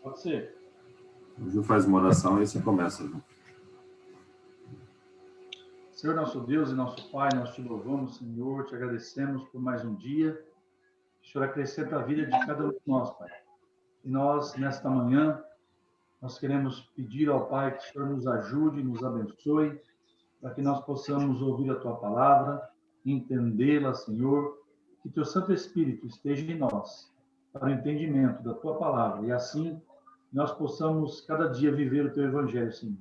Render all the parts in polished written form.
Pode ser. O Gil faz uma oração e você começa, Gil. Senhor nosso Deus e nosso Pai, nós te louvamos, Senhor, te agradecemos por mais um dia. O Senhor acrescenta a vida de cada um de nós, Pai. E nós, nesta manhã, nós queremos pedir ao Pai que o Senhor nos ajude, nos abençoe, para que nós possamos ouvir a Tua palavra, entendê-la, Senhor, que Teu Santo Espírito esteja em nós, para o entendimento da Tua palavra, e assim nós possamos cada dia viver o Teu Evangelho, Senhor.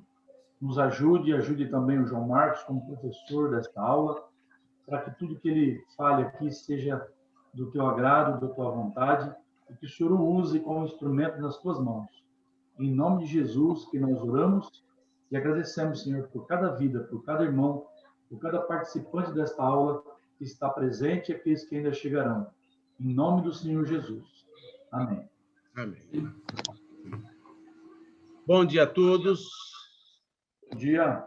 Nos ajude e ajude também o João Marcos como professor desta aula, para que tudo que ele fale aqui seja do Teu agrado, da Tua vontade, e que o Senhor o use como instrumento nas Tuas mãos. Em nome de Jesus que nós oramos e agradecemos, Senhor, por cada vida, por cada irmão, por cada participante desta aula que está presente e aqueles que ainda chegarão. Em nome do Senhor Jesus. Amém. Amém. Bom dia a todos. Bom dia.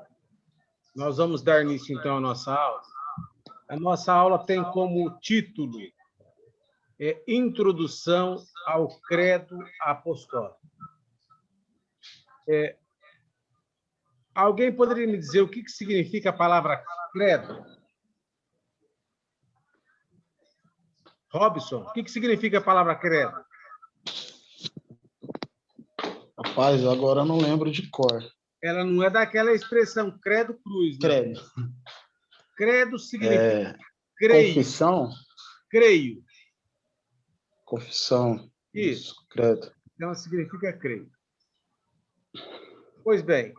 Nós vamos dar início, então, à nossa aula. A nossa aula tem como título Introdução ao Credo Apostólico. Alguém poderia me dizer o que significa a palavra credo? Robson, o que significa a palavra credo? Rapaz, agora eu não lembro de cor. Ela não é daquela expressão credo cruz, não. Credo. Credo significa creio. Confissão? Creio. Confissão. Isso. Credo. Então, significa creio. Pois bem,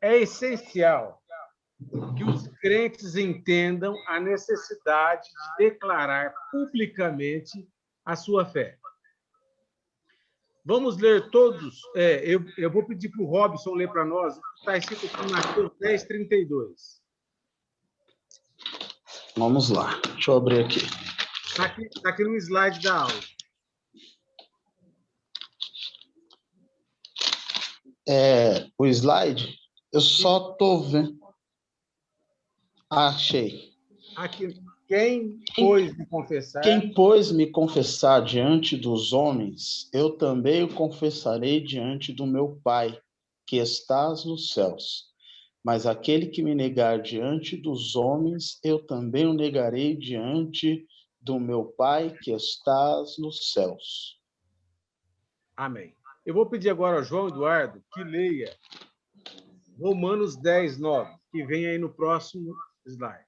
é essencial que os crentes entendam a necessidade de declarar publicamente a sua fé. Vamos ler todos. Eu vou pedir para o Robson ler para nós o que está escrito aqui em Mateus 10, 32. Vamos lá. Deixa eu abrir aqui. Está aqui no slide da aula. O slide, eu só estou vendo. Achei. Aqui, quem pôs me confessar... Quem pôs me confessar diante dos homens, eu também o confessarei diante do meu Pai, que estás nos céus. Mas aquele que me negar diante dos homens, eu também o negarei diante do meu Pai, que estás nos céus. Amém. Eu vou pedir agora ao João Eduardo que leia Romanos 10, 9, que vem aí no próximo slide.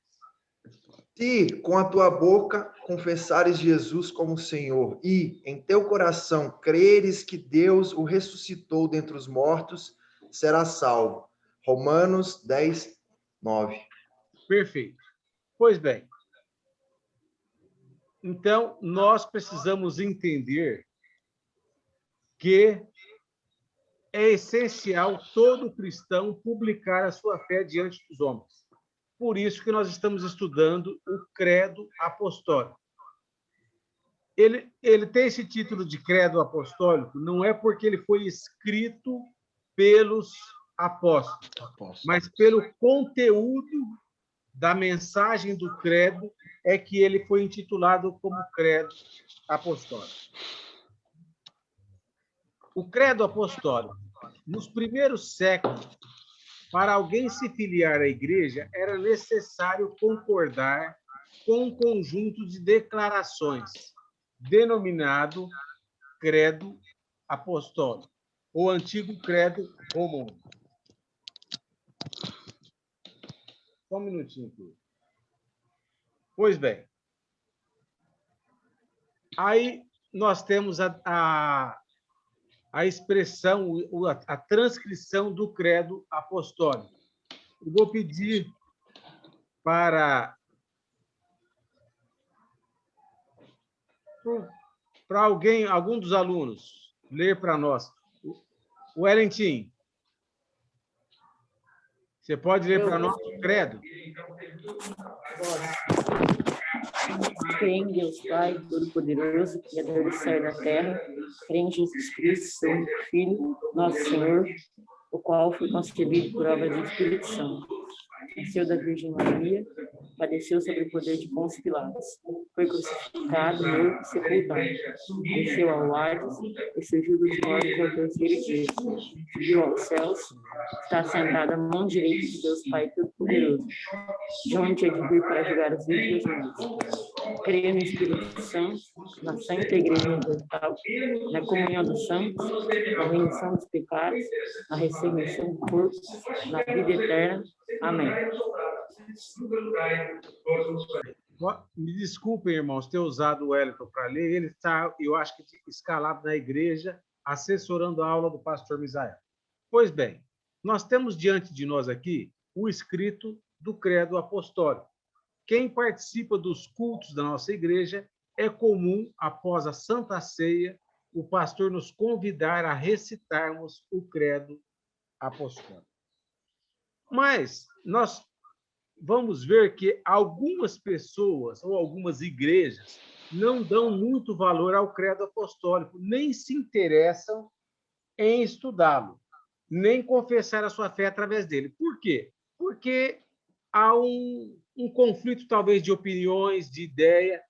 Se com a tua boca confessares Jesus como Senhor e em teu coração creres que Deus o ressuscitou dentre os mortos, serás salvo. Romanos 10, 9. Perfeito. Pois bem, então nós precisamos entender que é essencial todo cristão publicar a sua fé diante dos homens. Por isso que nós estamos estudando o Credo Apostólico. Ele tem esse título de Credo Apostólico, não é porque ele foi escrito pelos apóstolos, mas pelo conteúdo da mensagem do credo é que ele foi intitulado como Credo Apostólico. O Credo Apostólico, nos primeiros séculos, para alguém se filiar à igreja, era necessário concordar com um conjunto de declarações, denominado Credo Apostólico, ou Antigo Credo Romano. Só um minutinho aqui. Pois bem, aí nós temos a expressão, a transcrição do credo apostólico. Eu vou pedir para algum dos alunos, ler para nós. O Wellington, você pode ler para nós o credo? Creio em Deus Pai, Todo-Poderoso, Criador do céu e da terra. Creio em Jesus Cristo, seu único Filho, nosso Senhor, o qual foi concebido por obra do Espírito Santo. Nasceu da Virgem Maria, padeceu sob o poder de Pôncio Pilatos. foi crucificado, morto e sepultado. Desceu ao Hades e surgiu dos mortos ao terceiro dia. Subiu aos céus, está sentado à mão direita de Deus Pai Todo-Poderoso, de onde há de vir para julgar os vivos e os mortos. Creio no Espírito Santo, na Santa Igreja Universal, na comunhão dos santos, na remissão dos pecados, na ressurreição do corpo, na vida eterna. Amém. Me desculpem, irmãos, ter usado o Wellington para ler. Ele está, eu acho que, escalado na igreja, assessorando a aula do pastor Misael. Pois bem, nós temos diante de nós aqui o escrito do Credo Apostólico. Quem participa dos cultos da nossa igreja, é comum, após a Santa Ceia, o pastor nos convidar a recitarmos o Credo Apostólico. Mas nós vamos ver que algumas pessoas ou algumas igrejas não dão muito valor ao credo apostólico, nem se interessam em estudá-lo, nem confessar a sua fé através dele. Por quê? Porque há um conflito, talvez, de opiniões, de ideia.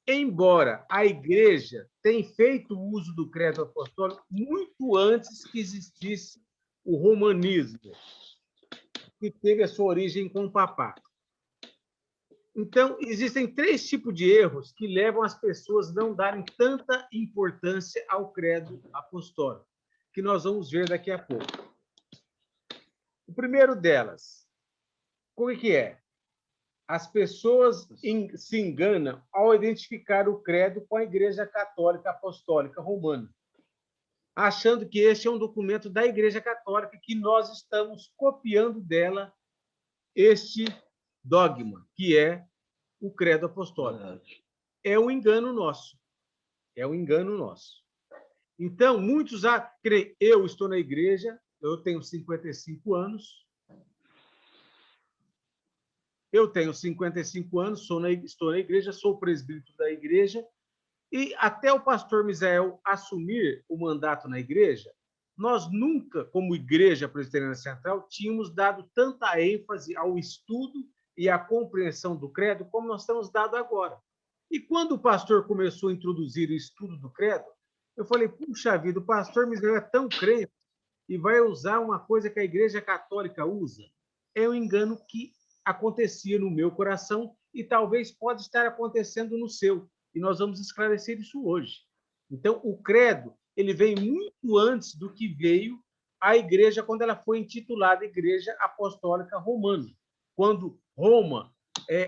Embora a igreja tenha feito uso do credo apostólico muito antes que existisse o romanismo, que teve a sua origem com o papado. Então, existem 3 tipos de erros que levam as pessoas a não darem tanta importância ao credo apostólico, que nós vamos ver daqui a pouco. O primeiro delas, o que é? As pessoas se enganam ao identificar o credo com a Igreja Católica Apostólica Romana, achando que este é um documento da Igreja Católica, que nós estamos copiando dela este dogma, que é o credo apostólico. É um engano nosso. É um engano nosso. Então, muitos creem, eu estou na igreja, eu tenho 55 anos, estou na igreja, sou presbítero da igreja, e até o pastor Misael assumir o mandato na igreja, nós nunca, como Igreja Presbiteriana Central, tínhamos dado tanta ênfase ao estudo e à compreensão do credo como nós estamos dando agora. E quando o pastor começou a introduzir o estudo do credo, eu falei, puxa vida, o pastor Misael é tão crente e vai usar uma coisa que a Igreja Católica usa. É um engano que acontecia no meu coração e talvez pode estar acontecendo no seu. E nós vamos esclarecer isso hoje. Então, o credo, ele vem muito antes do que veio a igreja quando ela foi intitulada Igreja Apostólica Romana, quando Roma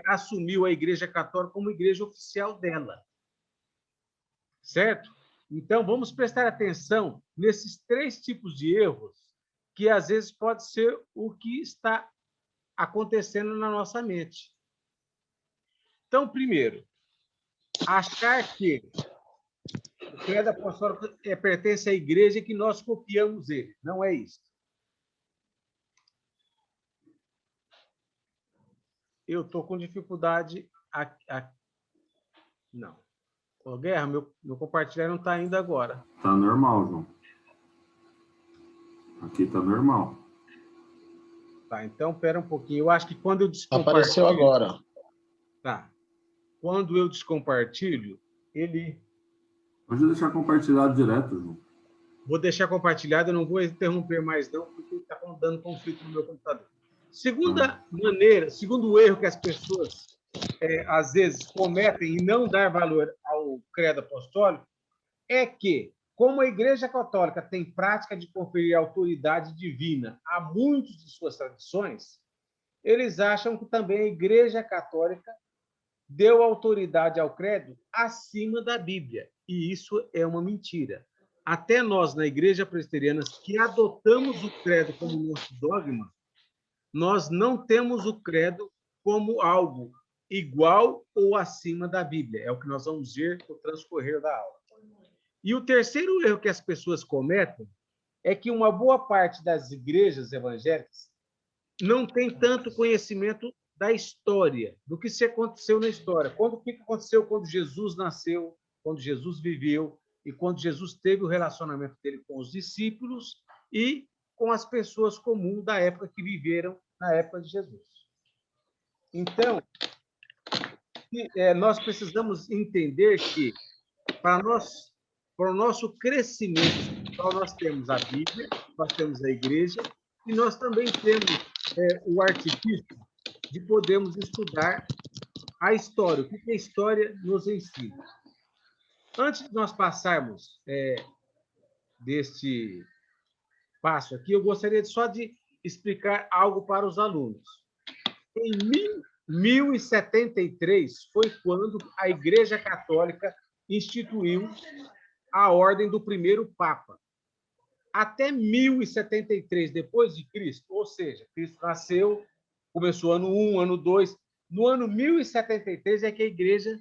assumiu a Igreja Católica como igreja oficial dela. Certo? Então, vamos prestar atenção nesses 3 tipos de erros que, às vezes, pode ser o que está acontecendo na nossa mente. Então, primeiro, achar que o credo apostólico pertence à igreja e que nós copiamos ele. Não é isso. Eu estou com dificuldade... Não. Ô, Guerra, meu compartilhar não está ainda agora. Está normal, João. Aqui está normal. Tá, então, espera um pouquinho. Eu acho que quando eu descompartilho... Apareceu agora. Tá. Quando eu descompartilho, ele... Pode deixar compartilhado direto, João. Vou deixar compartilhado, eu não vou interromper mais, não, porque está dando conflito no meu computador. Segunda maneira, segundo erro que as pessoas, às vezes, cometem em não dar valor ao credo apostólico, é que, como a Igreja Católica tem prática de conferir autoridade divina a muitas de suas tradições, eles acham que também a Igreja Católica deu autoridade ao credo acima da Bíblia. E isso é uma mentira. Até nós, na Igreja Presbiteriana, que adotamos o credo como nosso dogma, nós não temos o credo como algo igual ou acima da Bíblia. É o que nós vamos ver no transcorrer da aula. E o terceiro erro que as pessoas cometem é que uma boa parte das igrejas evangélicas não tem tanto conhecimento da história, do que se aconteceu na história. O que aconteceu quando Jesus nasceu, quando Jesus viveu, e quando Jesus teve o relacionamento dele com os discípulos e com as pessoas comuns da época que viveram na época de Jesus. Então, nós precisamos entender que, para o nosso crescimento, nós temos a Bíblia, nós temos a igreja, e nós também temos o artifício de podermos estudar a história, o que a história nos ensina. Antes de nós passarmos deste passo aqui, eu gostaria só de explicar algo para os alunos. Em 1073 foi quando a Igreja Católica instituiu a ordem do primeiro Papa. Até 1073 depois de Cristo, ou seja, Cristo nasceu, começou ano 1, ano 2, no ano 1073 é que a Igreja,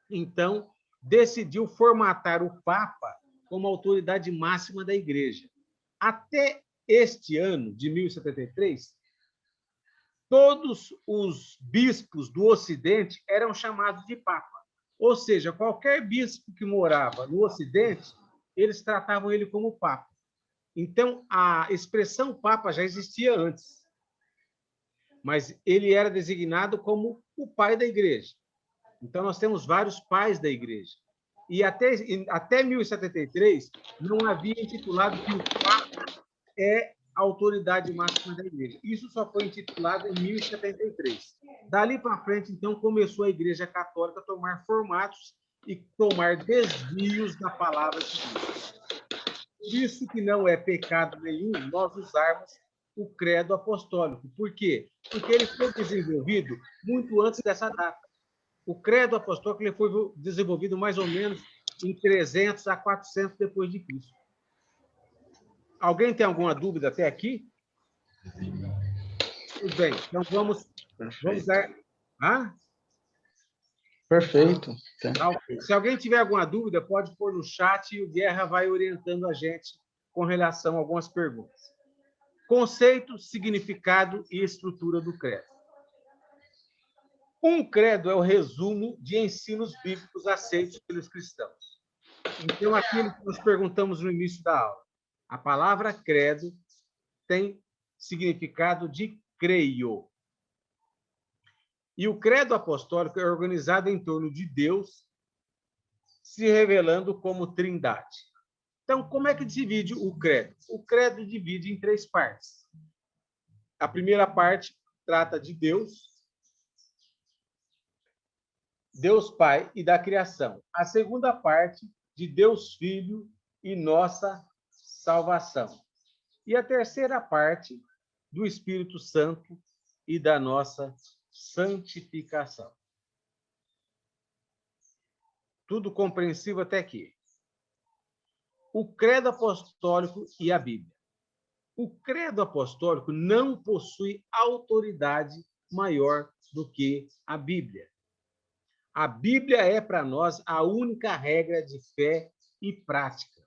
então, decidiu formatar o Papa como autoridade máxima da Igreja. Até este ano de 1073, todos os bispos do Ocidente eram chamados de Papa. Ou seja, qualquer bispo que morava no Ocidente, eles tratavam ele como Papa. Então, a expressão Papa já existia antes, mas ele era designado como o pai da Igreja. Então, nós temos vários pais da Igreja. E até 1073, não havia intitulado que o Papa é a autoridade máxima da Igreja. Isso só foi intitulado em 1073. Dali para frente, então, começou a Igreja Católica a tomar formatos e tomar desvios da palavra de Deus. Por isso que não é pecado nenhum nós usarmos o credo apostólico. Por quê? Porque ele foi desenvolvido muito antes dessa data. O credo apostólico ele foi desenvolvido mais ou menos em 300 a 400 depois de Cristo. Alguém tem alguma dúvida até aqui? Tudo bem, então vamos dar... Perfeito. Se alguém tiver alguma dúvida, pode pôr no chat e o Guerra vai orientando a gente com relação a algumas perguntas. Conceito, significado e estrutura do credo. Um credo é o resumo de ensinos bíblicos aceitos pelos cristãos. Então, aquilo que nós perguntamos no início da aula. A palavra credo tem significado de creio. E o credo apostólico é organizado em torno de Deus, se revelando como Trindade. Então, como é que divide o credo? O credo divide em 3 partes. A primeira parte trata de Deus, Deus Pai e da criação. A segunda parte, de Deus Filho e nossa salvação. E a terceira parte, do Espírito Santo e da nossa santificação. Tudo compreensível até aqui. O credo apostólico e a Bíblia. O credo apostólico não possui autoridade maior do que a Bíblia. A Bíblia é, para nós, a única regra de fé e prática.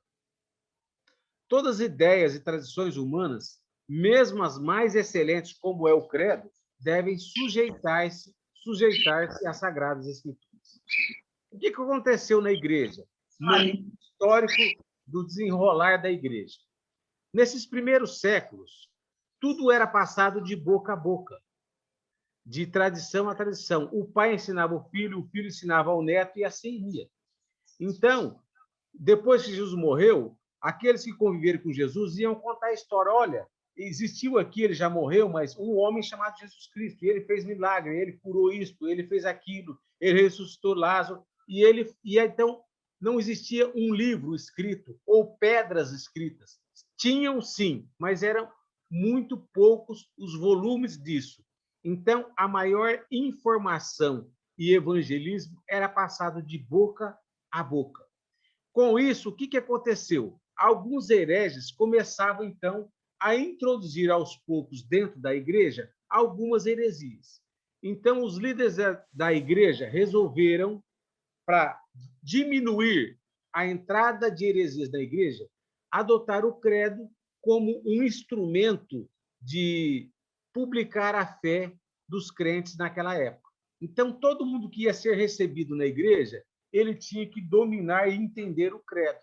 Todas as ideias e tradições humanas, mesmo as mais excelentes, como é o credo, devem sujeitar-se às Sagradas Escrituras. O que aconteceu na igreja? No histórico do desenrolar da igreja. Nesses primeiros séculos, tudo era passado de boca a boca, de tradição a tradição. O pai ensinava o filho ensinava ao neto, e assim ia. Então, depois que Jesus morreu, aqueles que conviveram com Jesus iam contar a história. Olha, existiu aqui, ele já morreu, mas um homem chamado Jesus Cristo, e ele fez milagre, ele curou isto, ele fez aquilo, ele ressuscitou Lázaro, e então não existia um livro escrito ou pedras escritas. Tinham sim, mas eram muito poucos os volumes disso. Então, a maior informação e evangelismo era passado de boca a boca. Com isso, o que aconteceu? Alguns hereges começavam, então, a introduzir aos poucos dentro da igreja algumas heresias. Então, os líderes da igreja resolveram, para diminuir a entrada de heresias da igreja, adotar o credo como um instrumento de publicar a fé dos crentes naquela época. Então, todo mundo que ia ser recebido na igreja, ele tinha que dominar e entender o credo,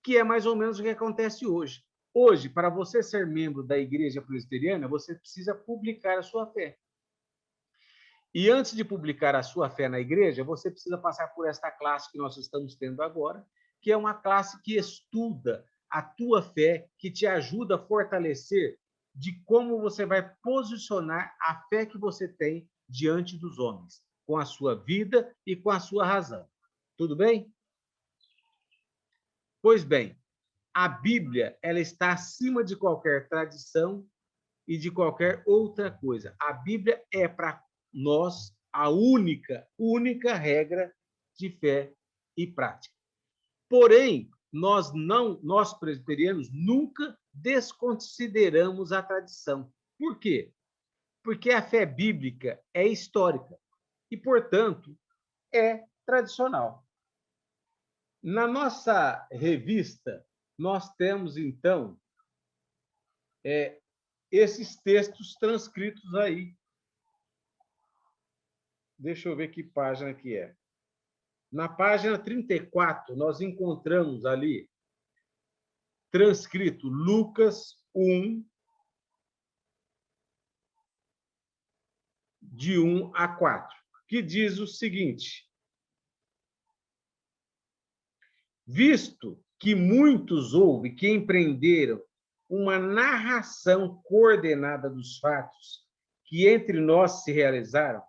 que é mais ou menos o que acontece hoje. Hoje, para você ser membro da igreja presbiteriana, você precisa publicar a sua fé. E antes de publicar a sua fé na igreja, você precisa passar por esta classe que nós estamos tendo agora, que é uma classe que estuda a tua fé, que te ajuda a fortalecer de como você vai posicionar a fé que você tem diante dos homens, com a sua vida e com a sua razão. Tudo bem? Pois bem, a Bíblia, ela está acima de qualquer tradição e de qualquer outra coisa. A Bíblia é para nós a única regra de fé e prática. Porém, nós presbiterianos nunca desconsideramos a tradição. Por quê? Porque a fé bíblica é histórica e, portanto, é tradicional. Na nossa revista, nós temos, então, esses textos transcritos aí. Deixa eu ver que página que é. Na página 34, nós encontramos ali transcrito Lucas 1, de 1 a 4, que diz o seguinte: visto que muitos houve que empreenderam uma narração coordenada dos fatos que entre nós se realizaram,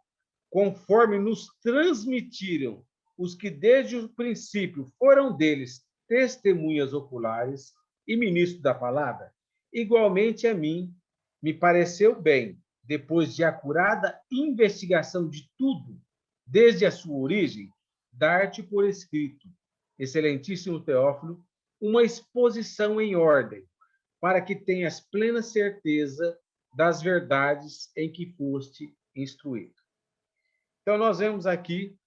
conforme nos transmitiram os que desde o princípio foram deles testemunhas oculares e ministros da palavra, igualmente a mim me pareceu bem, depois de acurada investigação de tudo, desde a sua origem, dar-te por escrito, excelentíssimo Teófilo, uma exposição em ordem, para que tenhas plena certeza das verdades em que foste instruído. Então, nós vemos aqui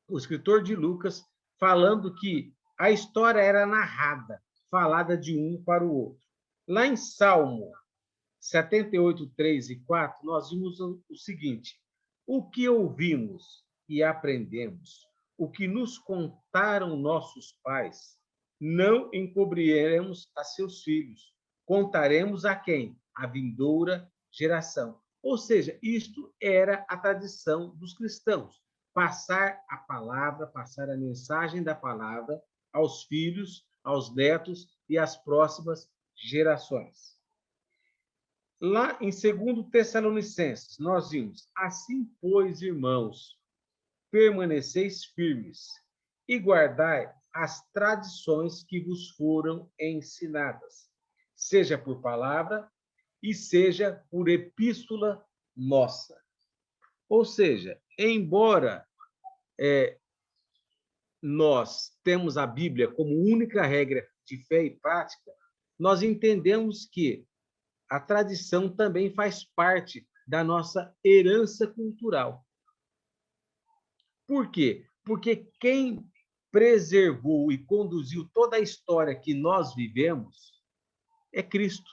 o escritor de Lucas falando que a história era narrada, falada de um para o outro. Lá em Salmo 78, 3 e 4, nós vimos o seguinte: o que ouvimos e aprendemos, o que nos contaram nossos pais, não encobriremos a seus filhos, contaremos a quem? A vindoura geração. Ou seja, isto era a tradição dos cristãos, passar a palavra, passar a mensagem da palavra aos filhos, aos netos e às próximas gerações. Lá em 2 Tessalonicenses, nós vimos: assim, pois, irmãos, permaneceis firmes e guardai as tradições que vos foram ensinadas, seja por palavra e seja por epístola nossa. Ou seja, embora nós temos a Bíblia como única regra de fé e prática, nós entendemos que a tradição também faz parte da nossa herança cultural. Por quê? Porque quem preservou e conduziu toda a história que nós vivemos é Cristo.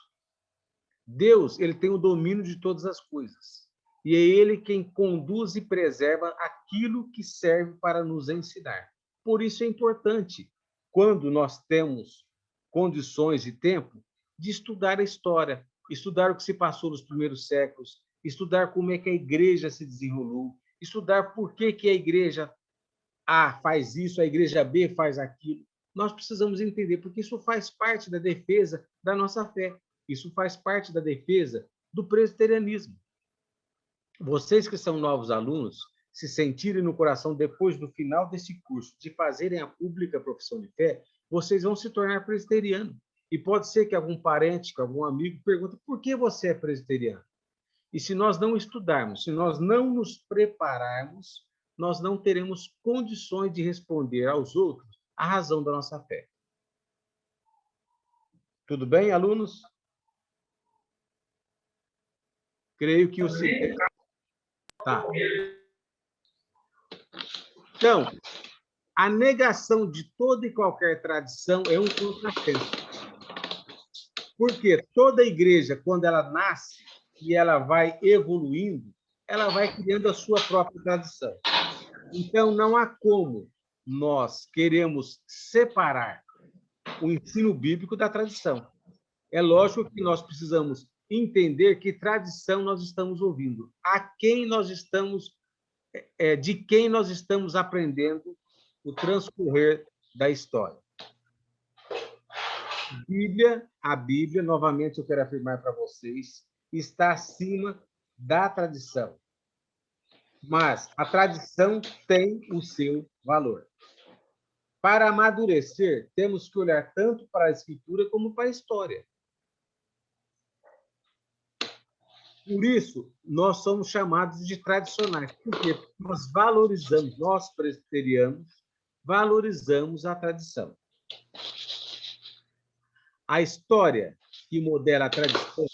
Deus, ele tem o domínio de todas as coisas. E é ele quem conduz e preserva aquilo que serve para nos ensinar. Por isso é importante, quando nós temos condições e tempo, de estudar a história, estudar o que se passou nos primeiros séculos, estudar como é que a igreja se desenrolou, estudar por que a igreja A faz isso, a igreja B faz aquilo. Nós precisamos entender, porque isso faz parte da defesa da nossa fé. Isso faz parte da defesa do presbiterianismo. Vocês que são novos alunos, se sentirem no coração, depois do final desse curso, de fazerem a pública profissão de fé, vocês vão se tornar presbiteriano. E pode ser que algum parente, que algum amigo pergunte: por que você é presbiteriano? E se nós não estudarmos, se nós não nos prepararmos, nós não teremos condições de responder aos outros a razão da nossa fé. Tudo bem, alunos? Creio que o seguinte... Tá. Então, a negação de toda e qualquer tradição é um contrassenso. Porque toda igreja, quando ela nasce e ela vai evoluindo, ela vai criando a sua própria tradição. Então, não há como nós queremos separar o ensino bíblico da tradição. É lógico que nós precisamos entender que tradição nós estamos ouvindo, a quem nós estamos de quem nós estamos aprendendo o transcorrer da história. A Bíblia, novamente eu quero afirmar para vocês, está acima da tradição. Mas a tradição tem o seu valor. Para amadurecer, temos que olhar tanto para a Escritura como para a história. Por isso, nós somos chamados de tradicionais. Por quê? Porque nós valorizamos, nós presbiterianos, valorizamos a tradição. A história que modela a tradição,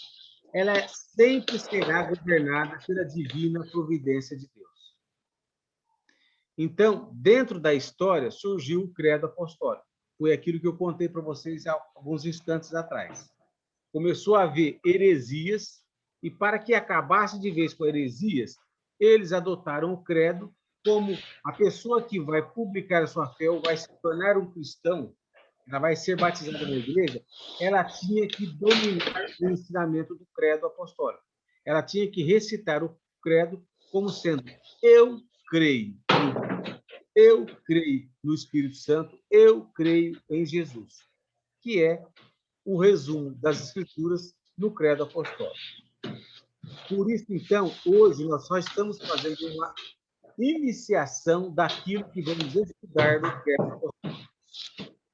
ela sempre será governada pela divina providência de Deus. Então, dentro da história, surgiu o credo apostólico. Foi aquilo que eu contei para vocês há alguns instantes atrás. Começou a haver heresias, e para que acabasse de vez com heresias, eles adotaram o credo como a pessoa que vai publicar a sua fé ou vai se tornar um cristão, ela vai ser batizada na igreja, ela tinha que dominar o ensinamento do credo apostólico. Ela tinha que recitar o credo como sendo: eu creio em Deus, eu creio no Espírito Santo, eu creio em Jesus, que é o resumo das Escrituras no credo apostólico. Por isso, então, hoje nós só estamos fazendo uma iniciação daquilo que vamos estudar no credo apostólico.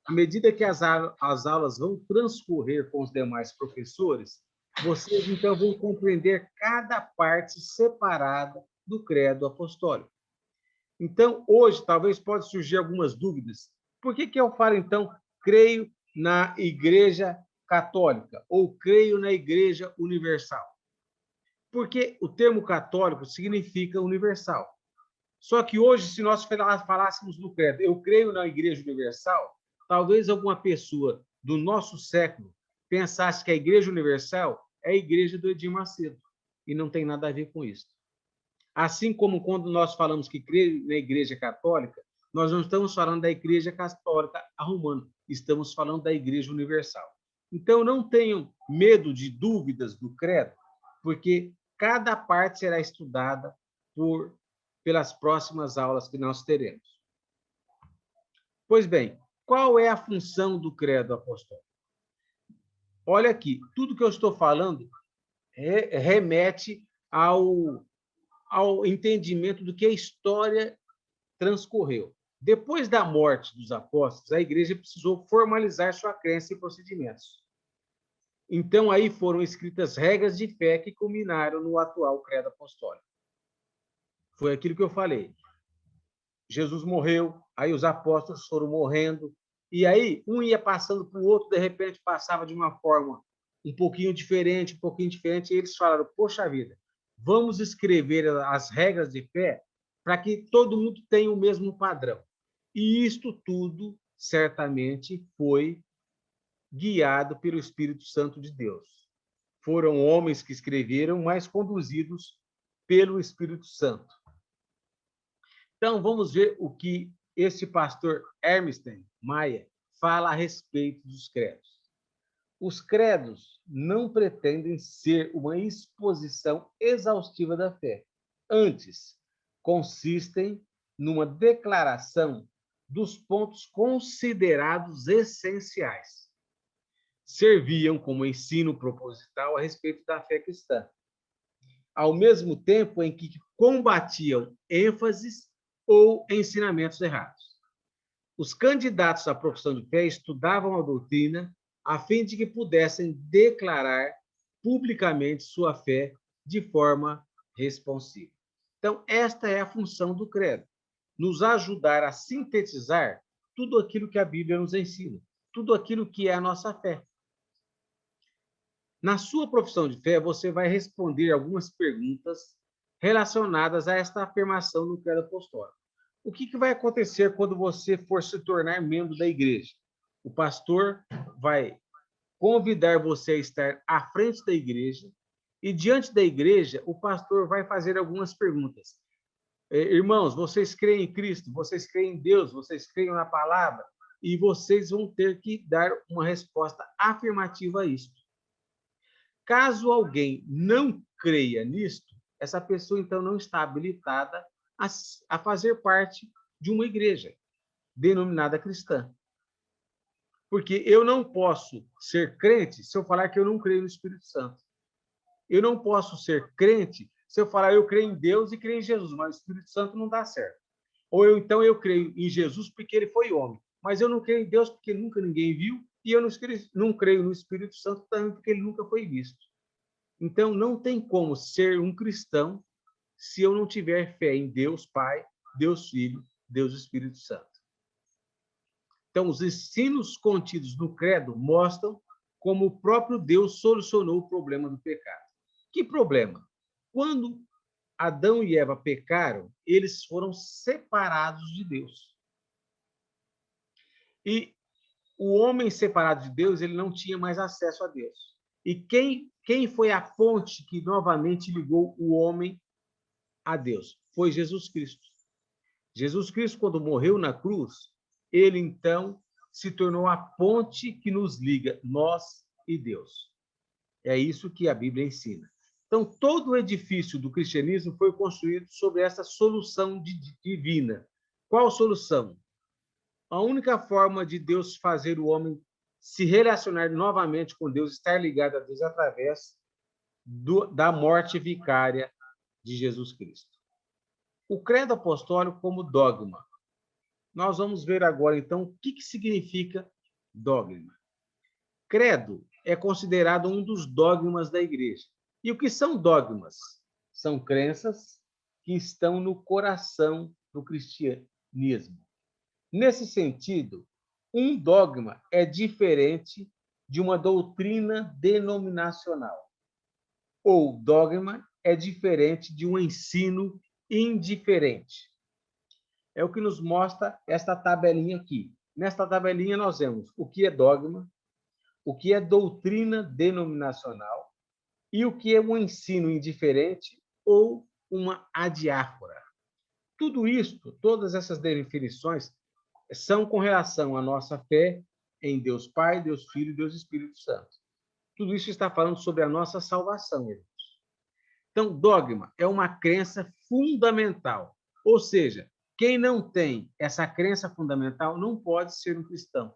À medida que as aulas vão transcorrer com os demais professores, vocês, então, vão compreender cada parte separada do credo apostólico. Então, hoje, talvez pode surgir algumas dúvidas. Por que eu falo, então, creio na Igreja Católica ou creio na Igreja Universal? Porque o termo católico significa universal. Só que hoje, se nós falássemos no credo, eu creio na Igreja Universal, talvez alguma pessoa do nosso século pensasse que a Igreja Universal é a Igreja do Edir Macedo, e não tem nada a ver com isso. Assim como quando nós falamos que creio na Igreja Católica, nós não estamos falando da Igreja Católica Romana, estamos falando da Igreja Universal. Então, não tenham medo de dúvidas do credo, porque cada parte será estudada pelas próximas aulas que nós teremos. Pois bem, qual é a função do credo apostólico? Olha aqui, tudo que eu estou falando remete ao entendimento do que a história transcorreu. Depois da morte dos apóstolos, a igreja precisou formalizar sua crença e procedimentos. Então, aí foram escritas regras de fé que culminaram no atual credo apostólico. Foi aquilo que eu falei. Jesus morreu, aí os apóstolos foram morrendo, e aí um ia passando para o outro, de repente passava de uma forma um pouquinho diferente, e eles falaram: poxa vida, vamos escrever as regras de fé para que todo mundo tenha o mesmo padrão. E isto tudo, certamente, foi guiado pelo Espírito Santo de Deus. Foram homens que escreveram, mas conduzidos pelo Espírito Santo. Então, vamos ver o que este pastor Hermstein Maia fala a respeito dos credos. Os credos não pretendem ser uma exposição exaustiva da fé. Antes, consistem numa declaração dos pontos considerados essenciais. Serviam como ensino proposital a respeito da fé cristã, ao mesmo tempo em que combatiam ênfases ou ensinamentos errados. Os candidatos à profissão de fé estudavam a doutrina a fim de que pudessem declarar publicamente sua fé de forma responsiva. Então, esta é a função do credo, nos ajudar a sintetizar tudo aquilo que a Bíblia nos ensina, tudo aquilo que é a nossa fé. Na sua profissão de fé, você vai responder algumas perguntas relacionadas a esta afirmação do credo apostólico. O que vai acontecer quando você for se tornar membro da igreja? O pastor vai convidar você a estar à frente da igreja e, diante da igreja, o pastor vai fazer algumas perguntas. Irmãos, vocês creem em Cristo? Vocês creem em Deus? Vocês creem na palavra? E vocês vão ter que dar uma resposta afirmativa a isso. Caso alguém não creia nisto, essa pessoa, então, não está habilitada a fazer parte de uma igreja denominada cristã. Porque eu não posso ser crente se eu falar que eu não creio no Espírito Santo. Eu não posso ser crente se eu falar eu creio em Deus e creio em Jesus, mas o Espírito Santo não dá certo. Ou então eu creio em Jesus porque ele foi homem, mas eu não creio em Deus porque nunca ninguém viu, e eu não creio no Espírito Santo também porque ele nunca foi visto. Então, não tem como ser um cristão se eu não tiver fé em Deus Pai, Deus Filho, Deus Espírito Santo. Então, os ensinos contidos no credo mostram como o próprio Deus solucionou o problema do pecado. Que problema? Quando Adão e Eva pecaram, eles foram separados de Deus. E o homem separado de Deus, ele não tinha mais acesso a Deus. E quem foi a ponte que novamente ligou o homem a Deus? Foi Jesus Cristo. Jesus Cristo, quando morreu na cruz, ele então se tornou a ponte que nos liga, nós e Deus. É isso que a Bíblia ensina. Então, todo o edifício do cristianismo foi construído sobre essa solução divina. Qual solução? A única forma de Deus fazer o homem se relacionar novamente com Deus, estar ligado a Deus, através da morte vicária de Jesus Cristo. O credo apostólico como dogma. Nós vamos ver agora, então, o que significa dogma. Credo é considerado um dos dogmas da igreja. E o que são dogmas? São crenças que estão no coração do cristianismo. Nesse sentido, um dogma é diferente de uma doutrina denominacional. Ou dogma é diferente de um ensino indiferente. É o que nos mostra esta tabelinha aqui. Nesta tabelinha nós vemos o que é dogma, o que é doutrina denominacional e o que é um ensino indiferente ou uma adiáfora. Tudo isso, todas essas definições, são com relação à nossa fé em Deus Pai, Deus Filho e Deus Espírito Santo. Tudo isso está falando sobre a nossa salvação, irmãos. Então, dogma é uma crença fundamental. Ou seja, quem não tem essa crença fundamental não pode ser um cristão.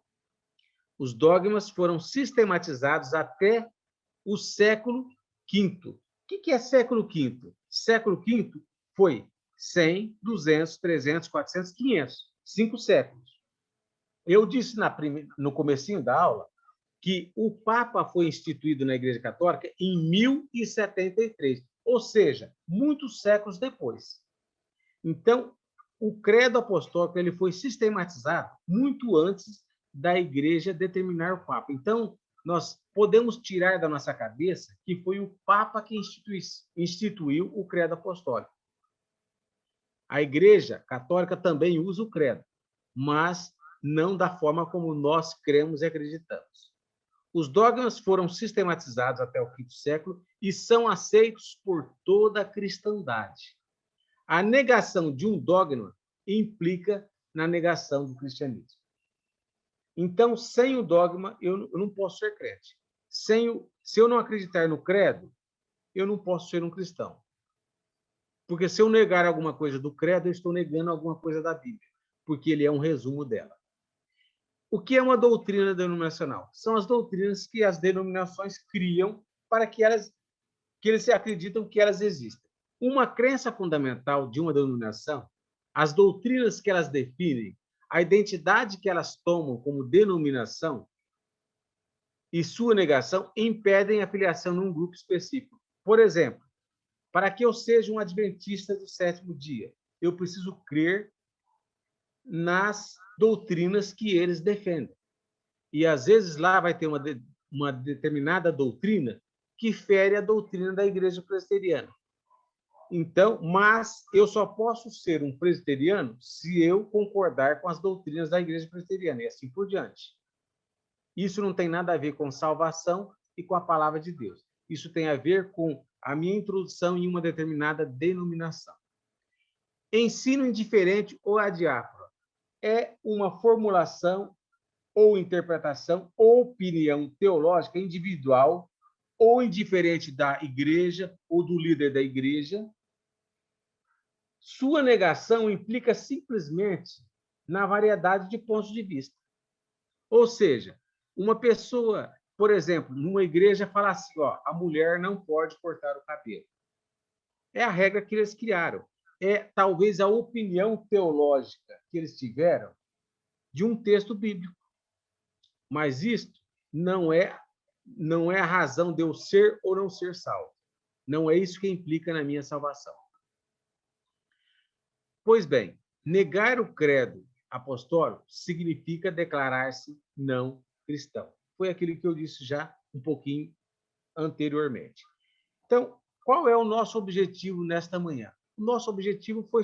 Os dogmas foram sistematizados até o século V. O que é século V? Século V foi 100, 200, 300, 400, 500. 5 séculos. Eu disse no comecinho da aula que o Papa foi instituído na Igreja Católica em 1073, ou seja, muitos séculos depois. Então, o credo apostólico ele foi sistematizado muito antes da Igreja determinar o Papa. Então, nós podemos tirar da nossa cabeça que foi o Papa que instituiu o credo apostólico. A Igreja Católica também usa o credo, mas não da forma como nós cremos e acreditamos. Os dogmas foram sistematizados até o V século e são aceitos por toda a cristandade. A negação de um dogma implica na negação do cristianismo. Então, sem o dogma, eu não posso ser crente. Se eu não acreditar no credo, eu não posso ser um cristão. Porque se eu negar alguma coisa do credo, eu estou negando alguma coisa da Bíblia, porque ele é um resumo dela. O que é uma doutrina denominacional? São as doutrinas que as denominações criam para que eles acreditam que elas existem. Uma crença fundamental de uma denominação, as doutrinas que elas definem, a identidade que elas tomam como denominação e sua negação impedem a filiação num grupo específico. Por exemplo, para que eu seja um adventista do sétimo dia, eu preciso crer nas doutrinas que eles defendem. E, às vezes, lá vai ter uma determinada doutrina que fere a doutrina da Igreja Presbiteriana. Então, mas eu só posso ser um presbiteriano se eu concordar com as doutrinas da Igreja Presbiteriana, e assim por diante. Isso não tem nada a ver com salvação e com a palavra de Deus. Isso tem a ver com a minha introdução em uma determinada denominação. Ensino indiferente ou adiáfora é uma formulação ou interpretação ou opinião teológica individual ou indiferente da igreja ou do líder da igreja, sua negação implica simplesmente na variedade de pontos de vista. Ou seja, uma pessoa, por exemplo, numa igreja fala assim, ó, a mulher não pode cortar o cabelo. É a regra que eles criaram. É talvez a opinião teológica que eles tiveram de um texto bíblico. Mas isto não é a razão de eu ser ou não ser salvo. Não é isso que implica na minha salvação. Pois bem, negar o credo apostólico significa declarar-se não cristão. Foi aquilo que eu disse já um pouquinho anteriormente. Então, qual é o nosso objetivo nesta manhã? O nosso objetivo foi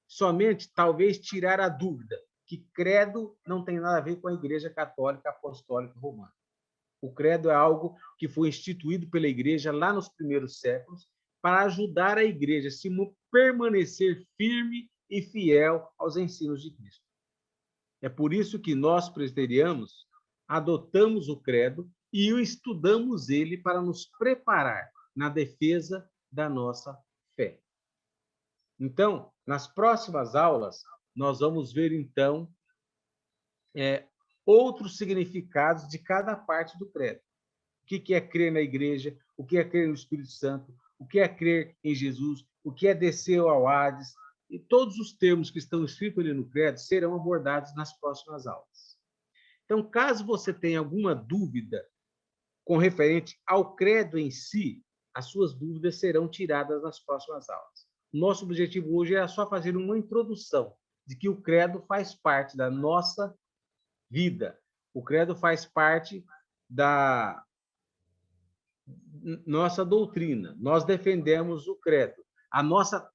somente, talvez, tirar a dúvida que credo não tem nada a ver com a Igreja Católica Apostólica Romana. O credo é algo que foi instituído pela Igreja lá nos primeiros séculos para ajudar a Igreja a se permanecer firme e fiel aos ensinos de Cristo. É por isso que nós, presbiterianos, adotamos o credo e estudamos ele para nos preparar na defesa da nossa fé. Então, nas próximas aulas, nós vamos ver, então, outros significados de cada parte do credo. O que é crer na igreja, o que é crer no Espírito Santo, o que é crer em Jesus, o que é descer ao Hades, e todos os termos que estão escritos ali no credo serão abordados nas próximas aulas. Então, caso você tenha alguma dúvida com referente ao credo em si, as suas dúvidas serão tiradas nas próximas aulas. Nosso objetivo hoje é só fazer uma introdução de que o credo faz parte da nossa vida. O credo faz parte da nossa doutrina. Nós defendemos o credo.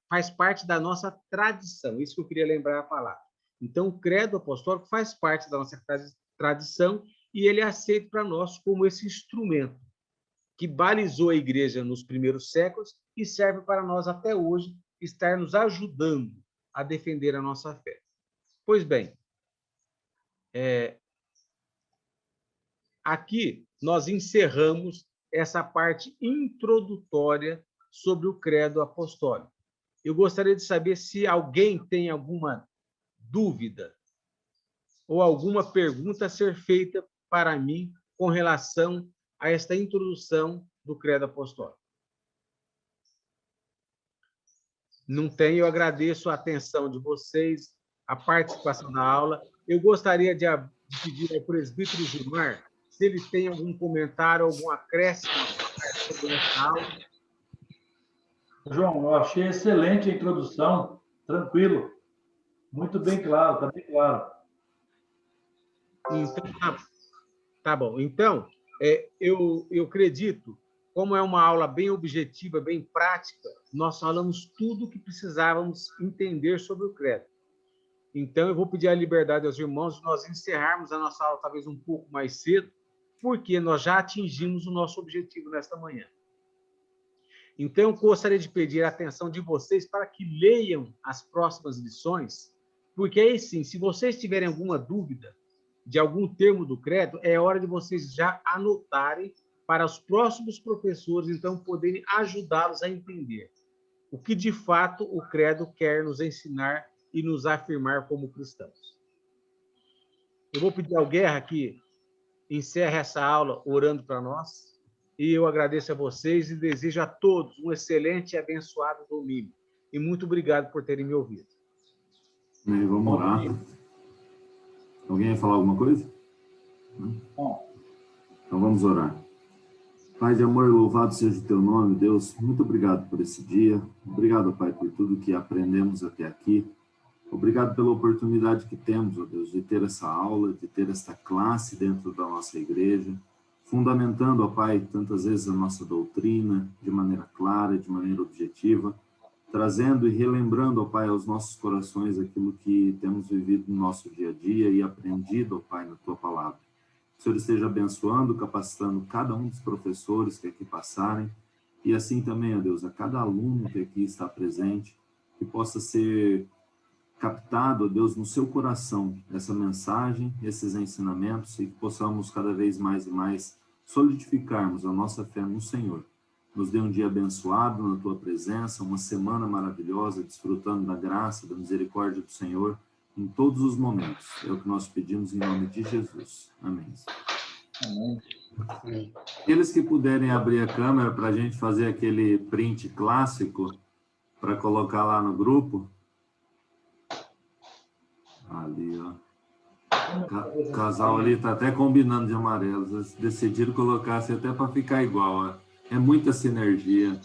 Faz parte da nossa tradição. Isso que eu queria lembrar a falar. Então, o credo apostólico faz parte da nossa tradição e ele é aceito para nós como esse instrumento que balizou a igreja nos primeiros séculos e serve para nós até hoje estar nos ajudando a defender a nossa fé. Pois bem, aqui nós encerramos essa parte introdutória sobre o credo apostólico. Eu gostaria de saber se alguém tem alguma dúvida ou alguma pergunta a ser feita para mim com relação a esta introdução do credo apostólico. Não tem, eu agradeço a atenção de vocês, a participação na aula. Eu gostaria de pedir ao presbítero Gilmar se ele tem algum comentário, algum acréscimo sobre essa aula. João, eu achei excelente a introdução, tranquilo, muito bem claro, está bem claro. Então, tá bom. Então, eu acredito, como é uma aula bem objetiva, bem prática, nós falamos tudo o que precisávamos entender sobre o credo. Então, eu vou pedir a liberdade aos irmãos de nós encerrarmos a nossa aula talvez um pouco mais cedo, porque nós já atingimos o nosso objetivo nesta manhã. Então, eu gostaria de pedir a atenção de vocês para que leiam as próximas lições, porque aí sim, se vocês tiverem alguma dúvida de algum termo do credo, é hora de vocês já anotarem para os próximos professores, então, poderem ajudá-los a entender o que, de fato, o credo quer nos ensinar e nos afirmar como cristãos. Eu vou pedir ao Guerra que encerre essa aula orando para nós, e eu agradeço a vocês e desejo a todos um excelente e abençoado domingo. E muito obrigado por terem me ouvido. Vamos orar. Alguém vai falar alguma coisa? Bom. Então vamos orar. Pai de amor, louvado seja o teu nome, Deus. Muito obrigado por esse dia. Obrigado, Pai, por tudo que aprendemos até aqui. Obrigado pela oportunidade que temos, ó Deus, de ter essa aula, de ter esta classe dentro da nossa igreja, fundamentando, ó Pai, tantas vezes a nossa doutrina de maneira clara, de maneira objetiva, trazendo e relembrando, ó Pai, aos nossos corações aquilo que temos vivido no nosso dia a dia e aprendido, ó Pai, na Tua palavra. Que o Senhor esteja abençoando, capacitando cada um dos professores que aqui passarem e assim também, ó Deus, a cada aluno que aqui está presente, que possa ser captado, ó Deus, no seu coração essa mensagem, esses ensinamentos e que possamos cada vez mais e mais solidificarmos a nossa fé no Senhor. nos dê um dia abençoado na tua presença, uma semana maravilhosa, desfrutando da graça, da misericórdia do Senhor em todos os momentos. É o que nós pedimos em nome de Jesus. Amém. Amém. Aqueles que puderem abrir a câmera para a gente fazer aquele print clássico para colocar lá no grupo. Ali, ó. O casal ali está até combinando de amarelo. Eles decidiram colocar assim até para ficar igual. Ó. É muita sinergia.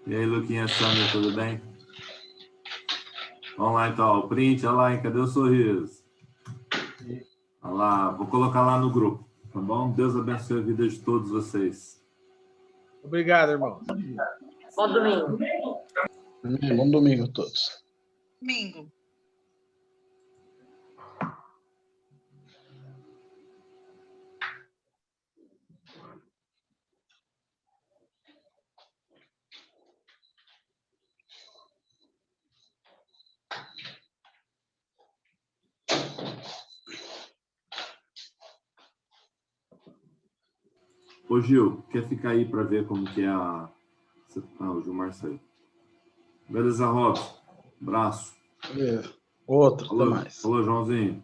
E aí, Luquinha, Sandra, tudo bem? Vamos lá, então. O print, olha lá, hein? Cadê o sorriso? Olha lá, vou colocar lá no grupo, tá bom? Deus abençoe a vida de todos vocês. Obrigado, irmão. Bom domingo. Amém. Bom domingo a todos. Domingo. Ô, Gil, quer ficar aí para ver como que é a... Ah, o Gilmar saiu. Beleza, Robson? Abraço. Outro, até Falou, mais. falou, Joãozinho.